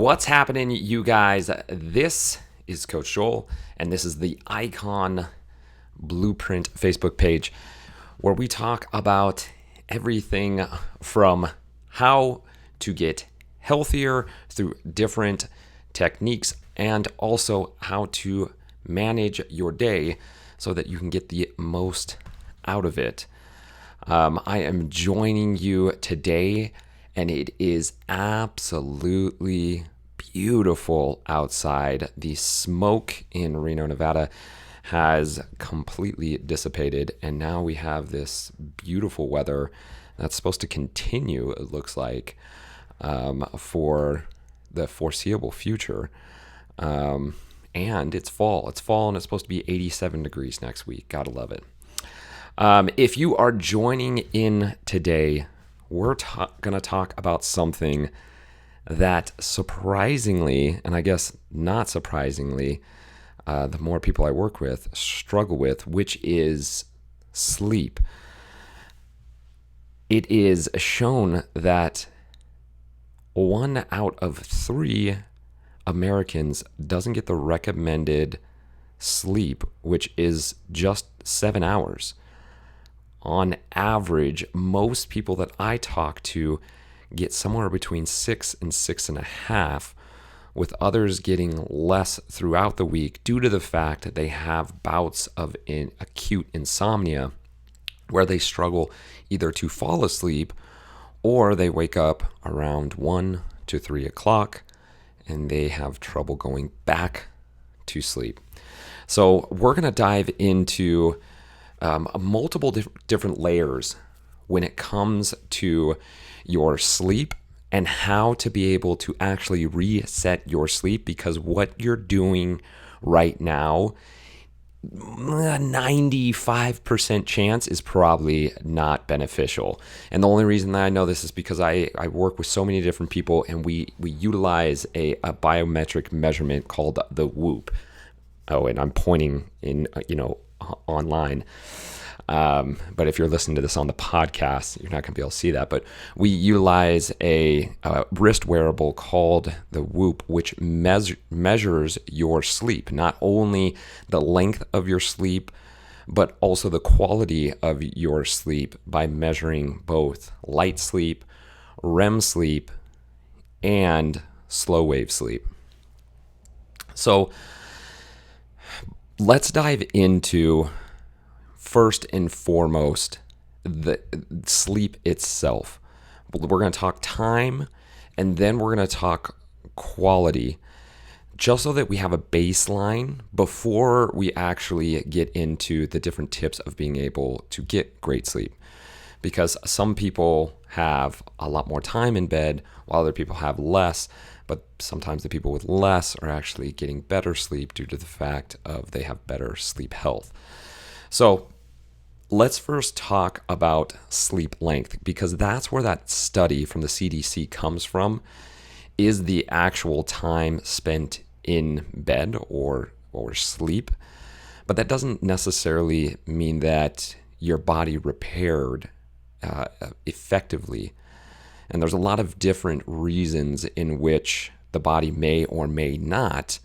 What's happening, you guys? This is Coach Joel, and this is the Icon Blueprint Facebook page where we talk about everything from how to get healthier through different techniques and also how to manage your day so that you can get the most out of it. I am joining you today, and it is absolutely beautiful outside. The smoke in Reno, Nevada has completely dissipated, and now we have this beautiful weather that's supposed to continue, it looks like, for the foreseeable future. And it's fall. It's fall, and it's supposed to be 87 degrees next week. Gotta love it. If you are joining in today, we're going to talk about something that surprisingly, and I guess not surprisingly, the more people I work with struggle with, which is sleep. It is shown that 1 out of 3 Americans doesn't get the recommended sleep, which is just 7 hours. On average, most people that I talk to get somewhere between 6 and 6.5, with others getting less throughout the week due to the fact that they have bouts of acute insomnia where they struggle either to fall asleep or they wake up around 1 to 3 o'clock and they have trouble going back to sleep. So we're going to dive into multiple different layers when it comes to your sleep and how to be able to actually reset your sleep, because what you're doing right now, 95% chance is probably not beneficial. And the only reason that I know this is because I work with so many different people, and we utilize a biometric measurement called the Whoop. Oh, and I'm pointing in, online. But if you're listening to this on the podcast, you're not going to be able to see that. But we utilize a wrist wearable called the Whoop, which measures your sleep, not only the length of your sleep, but also the quality of your sleep by measuring both light sleep, REM sleep, and slow wave sleep. So let's dive into, first and foremost, the sleep itself. We're going to talk time, and then we're going to talk quality, just so that we have a baseline before we actually get into the different tips of being able to get great sleep. Because some people have a lot more time in bed while other people have less, but sometimes the people with less are actually getting better sleep due to the fact of they have better sleep health. So let's first talk about sleep length, because that's where that study from the CDC comes from, is the actual time spent in bed or sleep. But that doesn't necessarily mean that your body repaired effectively. And there's a lot of different reasons in which the body may or may not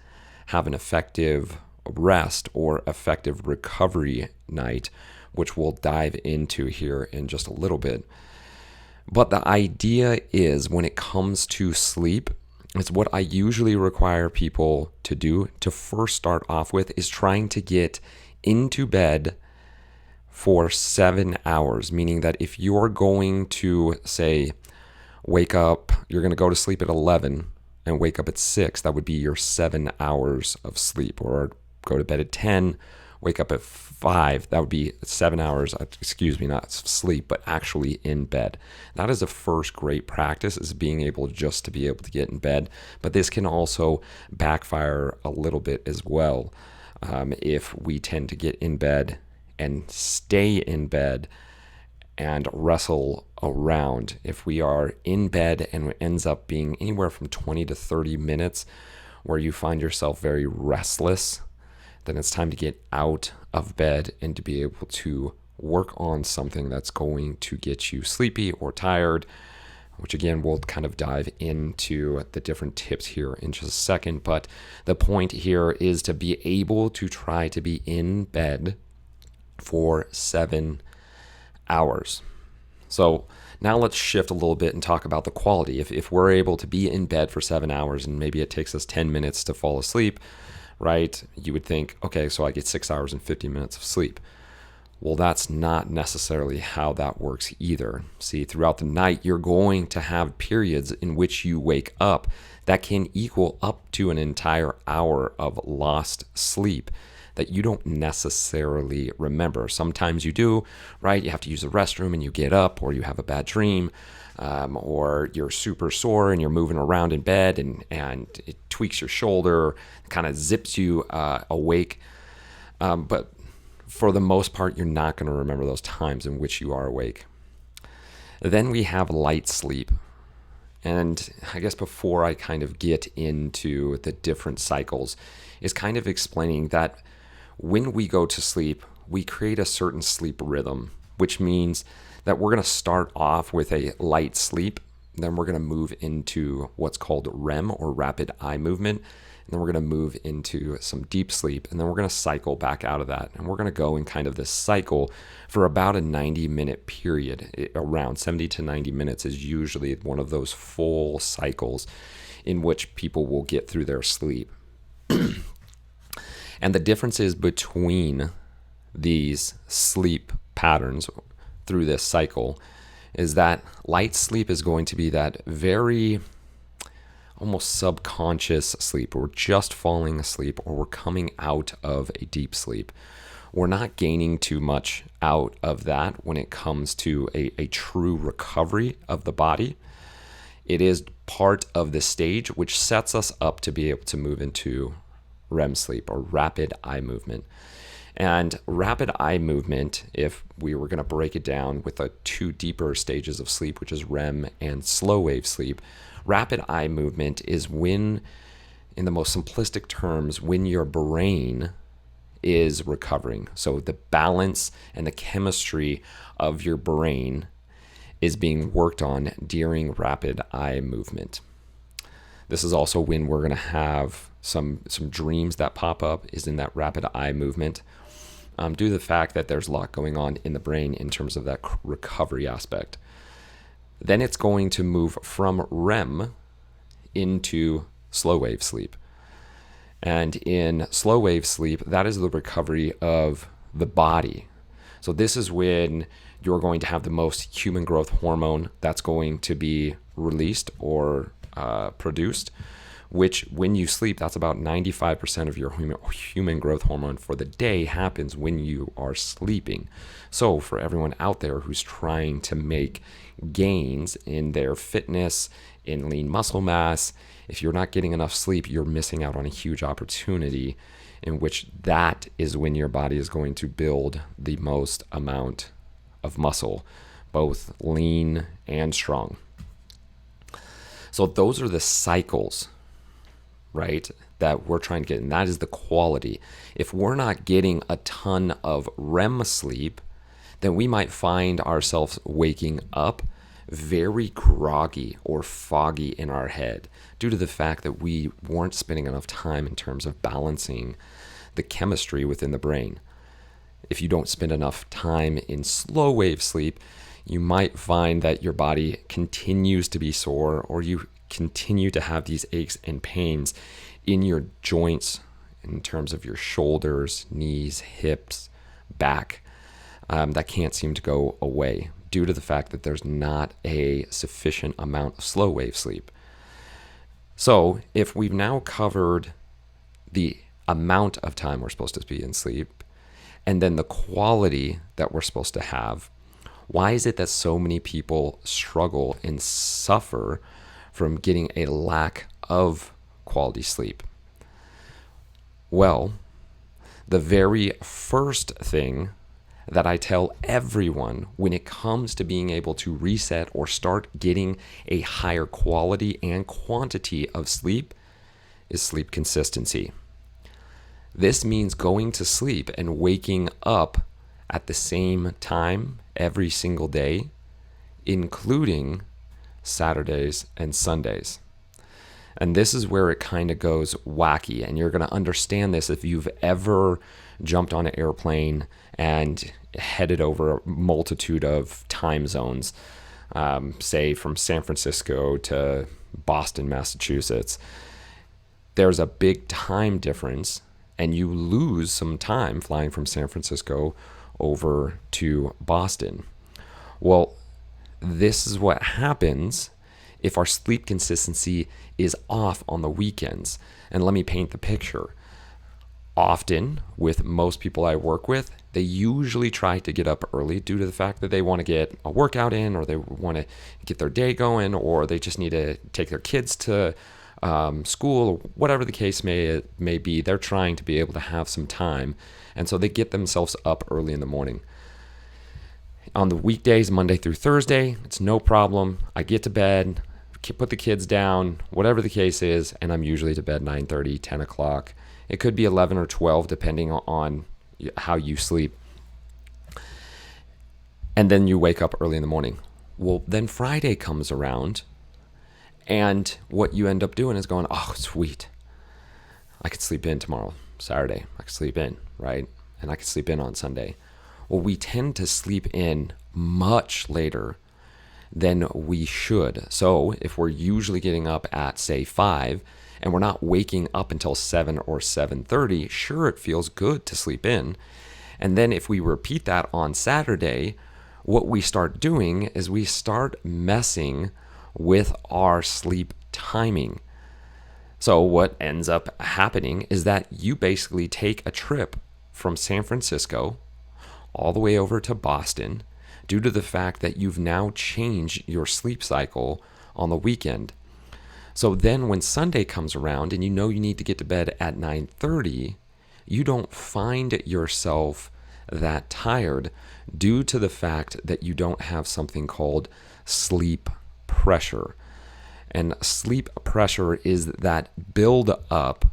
have an effective rest or effective recovery night, which we'll dive into here in just a little bit. But the idea is, when it comes to sleep, it's what I usually require people to do to first start off with, is trying to get into bed for 7 hours, meaning that if you're going to, say, wake up, you're going to go to sleep at 11 and wake up at 6, that would be your 7 hours of sleep. Or go to bed at 10, wake up at 5, that would be 7 hours, not sleep, but actually in bed. That is the first great practice, is being able just to be able to get in bed. But this can also backfire a little bit as well, if we tend to get in bed and stay in bed and wrestle around. If we are in bed and it ends up being anywhere from 20 to 30 minutes where you find yourself very restless, then it's time to get out of bed and to be able to work on something that's going to get you sleepy or tired which again, we'll kind of dive into the different tips here in just a second. But the point here is to be able to try to be in bed for 7 hours. So now let's shift a little bit and talk about the quality. If we're able to be in bed for 7 hours and maybe it takes us 10 minutes to fall asleep, right? You would think, okay, so I get 6 hours and 50 minutes of sleep. Well, that's not necessarily how that works either. See, throughout the night, you're going to have periods in which you wake up that can equal up to an entire hour of lost sleep that you don't necessarily remember. Sometimes you do, right? You have to use the restroom and you get up, or you have a bad dream, or you're super sore and you're moving around in bed and it tweaks your shoulder, kind of zips you awake. But for the most part, you're not going to remember those times in which you are awake. Then we have light sleep. And I guess before I kind of get into the different cycles, is kind of explaining that when we go to sleep, we create a certain sleep rhythm, which means that we're going to start off with a light sleep. Then we're going to move into what's called REM, or rapid eye movement. And then we're going to move into some deep sleep, and then we're going to cycle back out of that. And we're going to go in kind of this cycle for about a 90-minute period. Around 70 to 90 minutes is usually one of those full cycles in which people will get through their sleep. And the differences between these sleep patterns through this cycle is that light sleep is going to be that very almost subconscious sleep. We're just falling asleep, or we're coming out of a deep sleep. We're not gaining too much out of that when it comes to a true recovery of the body. It is part of the stage which sets us up to be able to move into REM sleep, or rapid eye movement. And rapid eye movement, if we were going to break it down with the two deeper stages of sleep, which is REM and slow wave sleep, rapid eye movement is when, in the most simplistic terms, when your brain is recovering. So the balance and the chemistry of your brain is being worked on during rapid eye movement. This is also when we're going to have some dreams that pop up, is in that rapid eye movement, due to the fact that there's a lot going on in the brain in terms of that recovery aspect. Then it's going to move from REM into slow wave sleep. And in slow wave sleep, that is the recovery of the body. So this is when you're going to have the most human growth hormone that's going to be released or produced, which when you sleep, that's about 95% of your human growth hormone for the day happens when you are sleeping. So for everyone out there who's trying to make gains in their fitness, in lean muscle mass, if you're not getting enough sleep, you're missing out on a huge opportunity, in which that is when your body is going to build the most amount of muscle, both lean and strong. So those are the cycles, right, that we're trying to get, and that is the quality. If we're not getting a ton of REM sleep, then we might find ourselves waking up very groggy or foggy in our head due to the fact that we weren't spending enough time in terms of balancing the chemistry within the brain. If you don't spend enough time in slow wave sleep, you might find that your body continues to be sore, or you continue to have these aches and pains in your joints in terms of your shoulders, knees, hips, back, that can't seem to go away due to the fact that there's not a sufficient amount of slow wave sleep. So if we've now covered the amount of time we're supposed to be in sleep, and then the quality that we're supposed to have, why is it that so many people struggle and suffer from getting a lack of quality sleep? Well, the very first thing that I tell everyone when it comes to being able to reset or start getting a higher quality and quantity of sleep is sleep consistency. This means going to sleep and waking up at the same time every single day, including Saturdays, and Sundays. And this is where it kind of goes wacky. And you're going to understand this if you've ever jumped on an airplane and headed over a multitude of time zones, say from San Francisco to Boston, Massachusetts. There's a big time difference, and you lose some time flying from San Francisco over to Boston. Well, this is what happens if our sleep consistency is off on the weekends. And let me paint the picture. Often, with most people I work with, they usually try to get up early due to the fact that they want to get a workout in, or they want to get their day going, or they just need to take their kids to school, or whatever the case may be. They're trying to be able to have some time. And so they get themselves up early in the morning. On the weekdays, Monday through Thursday, it's no problem. I get to bed, put the kids down, whatever the case is, and I'm usually to bed 9:30, 10 o'clock. It could be 11 or 12, depending on how you sleep. And then you wake up early in the morning. Well, then Friday comes around, and what you end up doing is going, oh, sweet. I could sleep in tomorrow, Saturday. I could sleep in, right? And I could sleep in on Sunday. Well, we tend to sleep in much later than we should. So if we're usually getting up at, say, 5, and we're not waking up until 7 or 7:30, sure, it feels good to sleep in. And then if we repeat that on Saturday, what we start doing is we start messing with our sleep timing. So what ends up happening is that you basically take a trip from San Francisco all the way over to Boston due to the fact that you've now changed your sleep cycle on the weekend. So then when Sunday comes around and you know you need to get to bed at 9:30, you don't find yourself that tired due to the fact that you don't have something called sleep pressure. And sleep pressure is that build up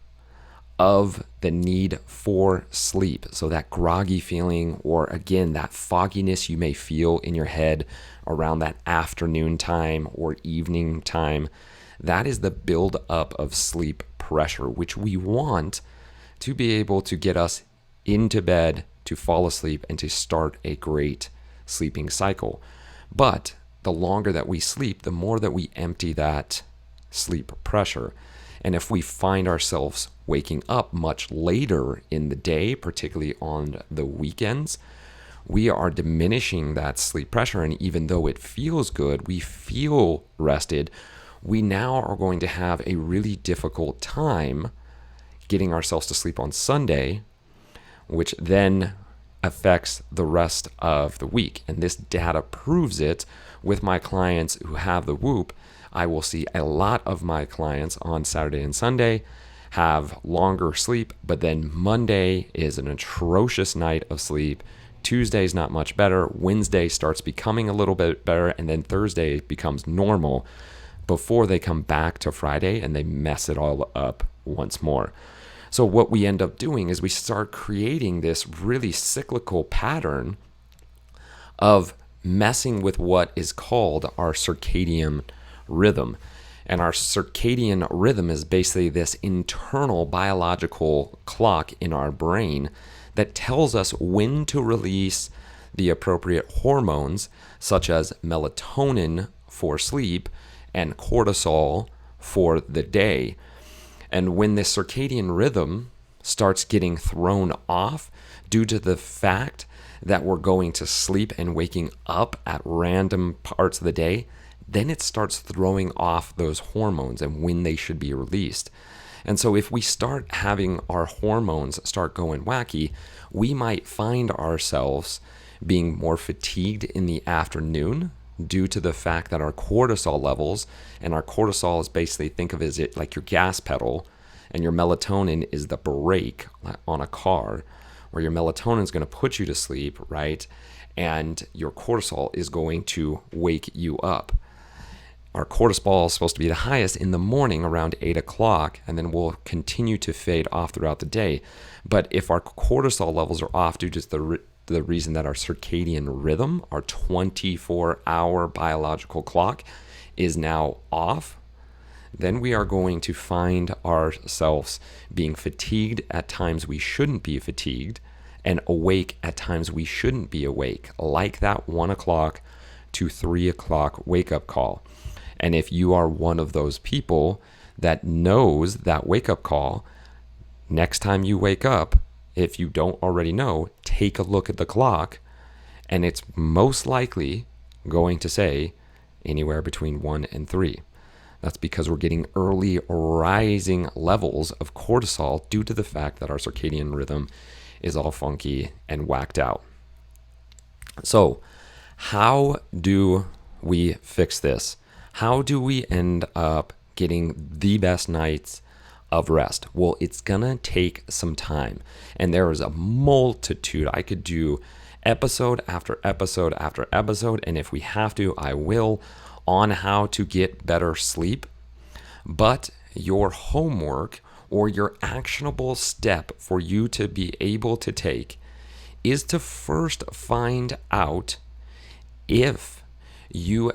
of the need for sleep. So that groggy feeling, or again, that fogginess you may feel in your head around that afternoon time or evening time, that is the build up of sleep pressure, which we want to be able to get us into bed, to fall asleep, and to start a great sleeping cycle. But the longer that we sleep, the more that we empty that sleep pressure. And if we find ourselves waking up much later in the day, particularly on the weekends, we are diminishing that sleep pressure. And even though it feels good, we feel rested, we now are going to have a really difficult time getting ourselves to sleep on Sunday, which then affects the rest of the week. And this data proves it with my clients who have the Whoop. I will see a lot of my clients on Saturday and Sunday have longer sleep, but then Monday is an atrocious night of sleep. Tuesday's not much better. Wednesday starts becoming a little bit better, and then Thursday becomes normal before they come back to Friday and they mess it all up once more. So what we end up doing is we start creating this really cyclical pattern of messing with what is called our circadian rhythm. And our circadian rhythm is basically this internal biological clock in our brain that tells us when to release the appropriate hormones, such as melatonin for sleep and cortisol for the day. And when this circadian rhythm starts getting thrown off due to the fact that we're going to sleep and waking up at random parts of the day, then it starts throwing off those hormones and when they should be released. And so if we start having our hormones start going wacky, we might find ourselves being more fatigued in the afternoon due to the fact that our cortisol levels, and our cortisol is basically, think of it like your gas pedal, and your melatonin is the brake on a car, where your melatonin is going to put you to sleep, right? And your cortisol is going to wake you up. Our cortisol is supposed to be the highest in the morning around 8 o'clock, and then will continue to fade off throughout the day. But if our cortisol levels are off due to the reason that our circadian rhythm, our 24-hour biological clock, is now off, then we are going to find ourselves being fatigued at times we shouldn't be fatigued and awake at times we shouldn't be awake, like that 1 o'clock to 3 o'clock wake up call. And if you are one of those people that knows that wake up call, next time you wake up, if you don't already know, take a look at the clock, and it's most likely going to say anywhere between 1 and 3. That's because we're getting early rising levels of cortisol due to the fact that our circadian rhythm is all funky and whacked out. So, how do we fix this? How do we end up getting the best nights of rest? Well, it's gonna take some time, and there is a multitude. I could do episode after episode after episode, and if we have to, I will, on how to get better sleep. But your homework or your actionable step for you to be able to take is to first find out if you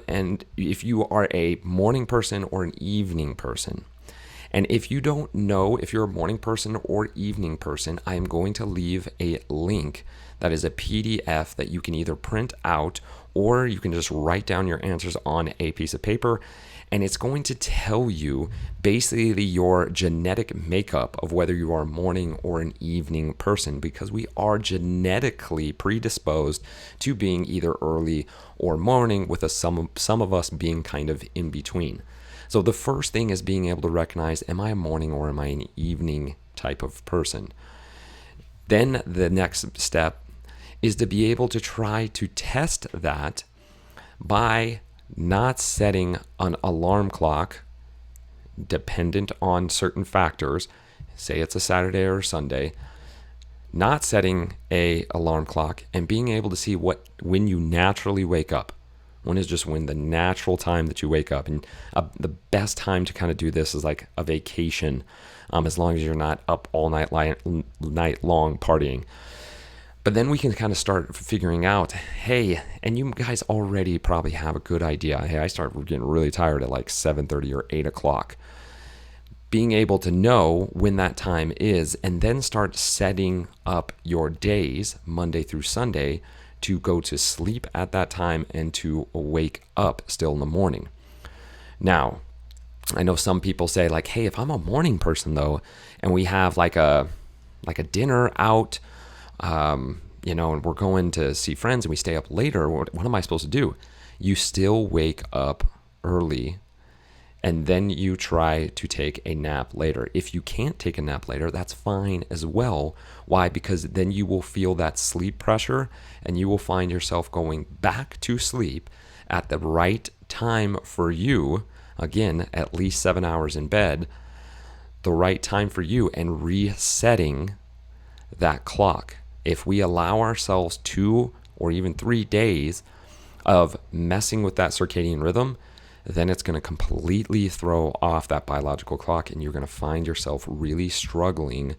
are a morning person or an evening person. And if you don't know if you're a morning person or evening person, I am going to leave a link that is a PDF that you can either print out or you can just write down your answers on a piece of paper. And it's going to tell you basically your genetic makeup of whether you are a morning or an evening person, because we are genetically predisposed to being either early or morning, with some of us being kind of in between. So the first thing is being able to recognize, am I a morning or am I an evening type of person? Then the next step is to be able to try to test that by not setting an alarm clock dependent on certain factors. Say it's a Saturday or Sunday, not setting a alarm clock and being able to see when you naturally wake up. When is just when the natural time that you wake up. And the best time to kind of do this is like a vacation, as long as you're not up all night long partying. But then we can kind of start figuring out, hey, and you guys already probably have a good idea. Hey, I start getting really tired at like 7:30 or 8 o'clock. Being able to know when that time is, and then start setting up your days, Monday through Sunday, to go to sleep at that time and to wake up still in the morning. Now, I know some people say like, hey, if I'm a morning person though, and we have like a dinner out, and we're going to see friends and we stay up later, what am I supposed to do? You still wake up early and then you try to take a nap later. If you can't take a nap later, that's fine as well. Why? Because then you will feel that sleep pressure and you will find yourself going back to sleep at the right time for you. Again, at least 7 hours in bed, the right time for you, and resetting that clock. If we allow ourselves 2 or even 3 days of messing with that circadian rhythm, then it's going to completely throw off that biological clock and you're going to find yourself really struggling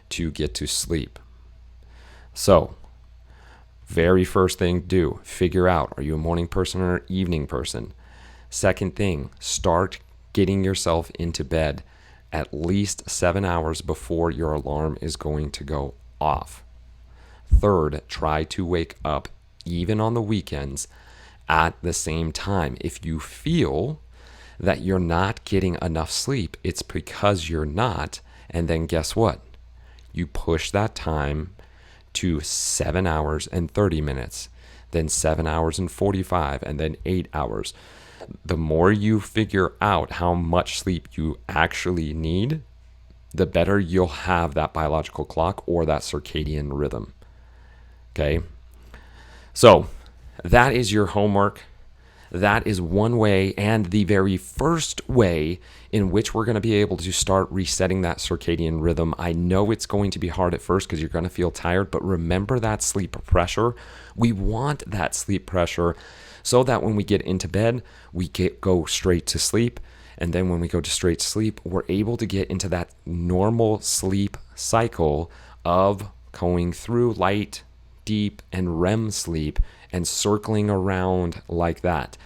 to get to sleep. So, very first thing to do, figure out, are you a morning person or an evening person? Second thing, start getting yourself into bed at least 7 hours before your alarm is going to go off. Third, try to wake up even on the weekends at the same time. If you feel that you're not getting enough sleep, it's because you're not. And then guess what? You push that time to 7 hours and 30 minutes, then 7 hours and 45, and then 8 hours. The more you figure out how much sleep you actually need, the better you'll have that biological clock or that circadian rhythm. Okay? So that is your homework. That is one way, and the very first way in which we're going to be able to start resetting that circadian rhythm. I know it's going to be hard at first because you're going to feel tired, but remember that sleep pressure. We want that sleep pressure so that when we get into bed, we go straight to sleep. And then when we go to straight sleep, we're able to get into that normal sleep cycle of going through light, deep, and REM sleep and circling around like that.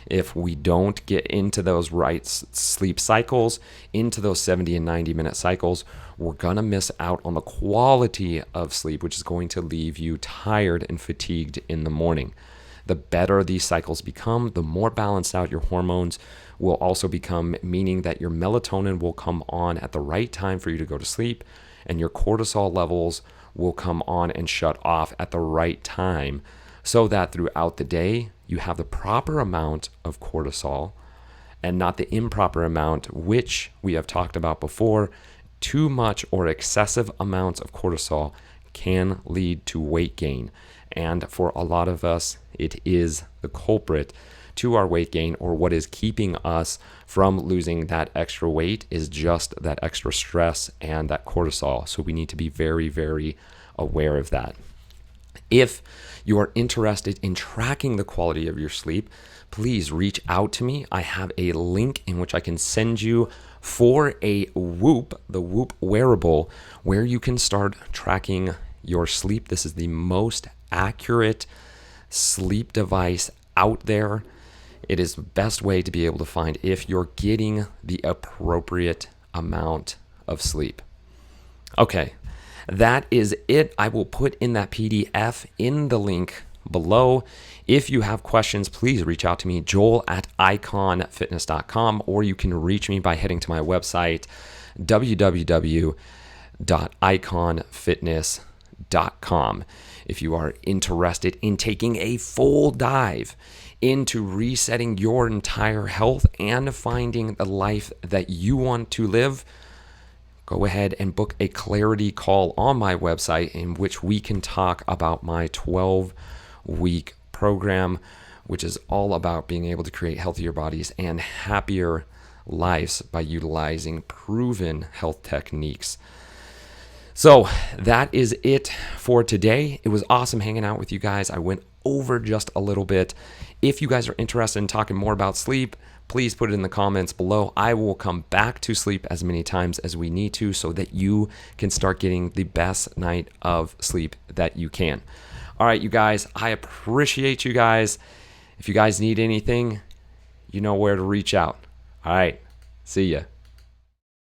If we don't get into those right sleep cycles, into those 70 and 90-minute cycles, we're going to miss out on the quality of sleep, which is going to leave you tired and fatigued in the morning. The better these cycles become, the more balanced out your hormones will also become, meaning that your melatonin will come on at the right time for you to go to sleep, and your cortisol levels will come on and shut off at the right time, so that throughout the day you have the proper amount of cortisol and not the improper amount, which we have talked about before. Too much or excessive amounts of cortisol can lead to weight gain. And for a lot of us, it is the culprit to our weight gain, or what is keeping us from losing that extra weight is just that extra stress and that cortisol. So we need to be very, very aware of that. If you are interested in tracking the quality of your sleep, please reach out to me. I have a link in which I can send you for a Whoop, the Whoop wearable, where you can start tracking your sleep. This is the most accurate sleep device out there. It is the best way to be able to find if you're getting the appropriate amount of sleep. Okay, that is it. I will put in that PDF in the link below. If you have questions, please reach out to me, joel@iconfitness.com, or you can reach me by heading to my website, www.iconfitness.com. If you are interested in taking a full dive into resetting your entire health and finding the life that you want to live, go ahead and book a clarity call on my website in which we can talk about my 12-week program, which is all about being able to create healthier bodies and happier lives by utilizing proven health techniques. So that is it for today. It was awesome hanging out with you guys. I went over just a little bit. If you guys are interested in talking more about sleep, please put it in the comments below. I will come back to sleep as many times as we need to so that you can start getting the best night of sleep that you can. All right, you guys, I appreciate you guys. If you guys need anything, you know where to reach out. All right, see ya.